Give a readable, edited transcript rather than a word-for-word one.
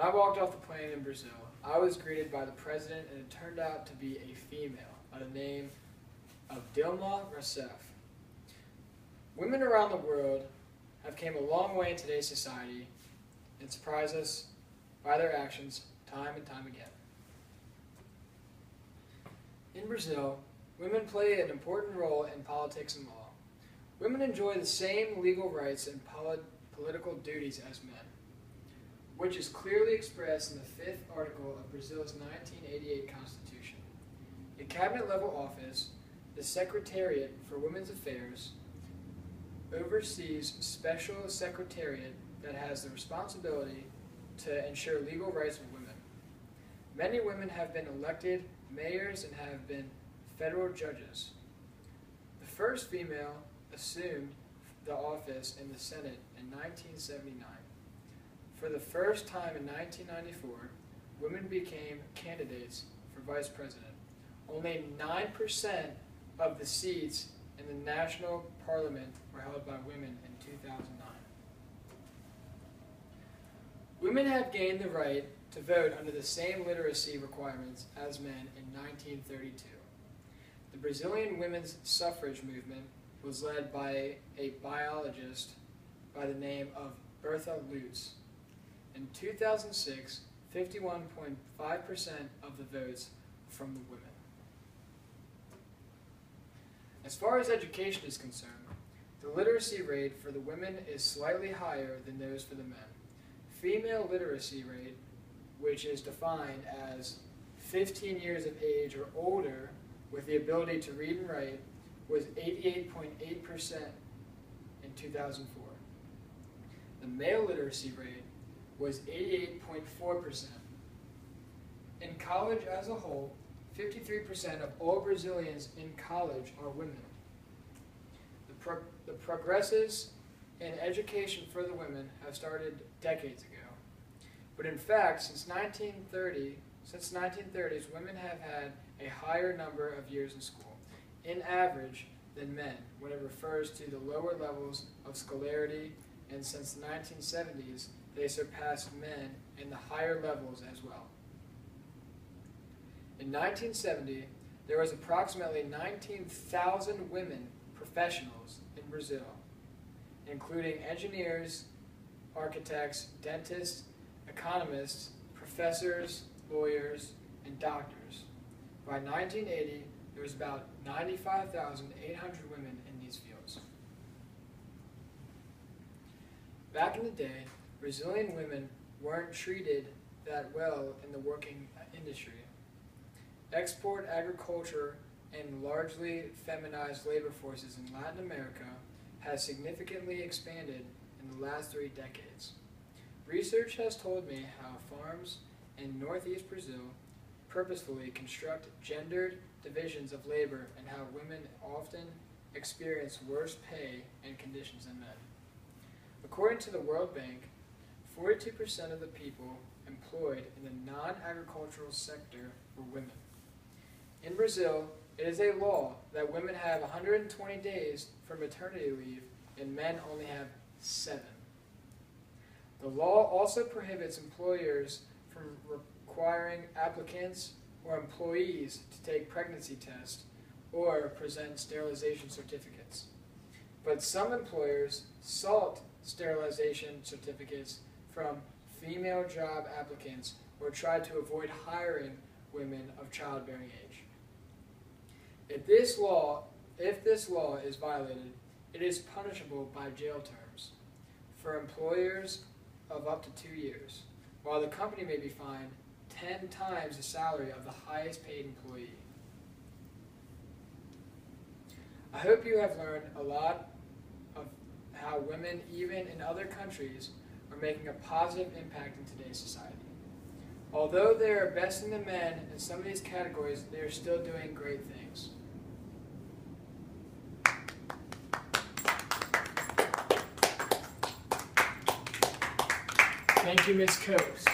I walked off the plane in Brazil, I was greeted by the president, and it turned out to be a female by the name of Dilma Rousseff. Women around the world have came a long way in today's society and surprise us by their actions time and time again. In Brazil, women play an important role in politics and law. Women enjoy the same legal rights and political duties as men, which is clearly expressed in the 5th article of Brazil's 1988 Constitution. In cabinet-level office, the Secretariat for Women's Affairs oversees special secretariat that has the responsibility to ensure legal rights of women. Many women have been elected mayors and have been federal judges. The first female assumed the office in the Senate in 1979. For the first time in 1994, women became candidates for vice president. Only 9% of the seats in the national parliament were held by women in 2009. Women have gained the right to vote under the same literacy requirements as men in 1932. The Brazilian women's suffrage movement was led by a biologist by the name of Bertha Lutz. In 2006, 51.5% of the votes from the women. As far as education is concerned, the literacy rate for the women is slightly higher than those for the men. Female literacy rate, which is defined as 15 years of age or older with the ability to read and write, was 88.8% in 2004. The male literacy rate was 88.4%. In college as a whole, 53% of all Brazilians in college are women. The progresses in education for the women have started decades ago. But in fact, since 1930s, women have had a higher number of years in school, in average, than men, when it refers to the lower levels of scholarity, and since the 1970s, they surpassed men in the higher levels as well. In 1970, there was approximately 19,000 women professionals in Brazil, including engineers, architects, dentists, economists, professors, lawyers, and doctors. By 1980, there was about 95,800 women in these fields. Back in the day, Brazilian women weren't treated that well in the working industry. Export agriculture and largely feminized labor forces in Latin America has significantly expanded in the last 3 decades. Research has told me how farms in northeast Brazil purposefully construct gendered divisions of labor and how women often experience worse pay and conditions than men. According to the World Bank, 42% of the people employed in the non-agricultural sector were women. In Brazil, it is a law that women have 120 days for maternity leave and men only have 7. The law also prohibits employers from requiring applicants or employees to take pregnancy tests or present sterilization certificates. But some employers sought sterilization certificates from female job applicants or tried to avoid hiring women of childbearing age. If this law is violated, it is punishable by jail terms for employers of up to 2 years, while the company may be fined 10 times the salary of the highest paid employee. I hope you have learned a lot of how women, even in other countries, are making a positive impact in today's society. Although they are besting the men in some of these categories, they are still doing great things. Thank you, Ms. Coase.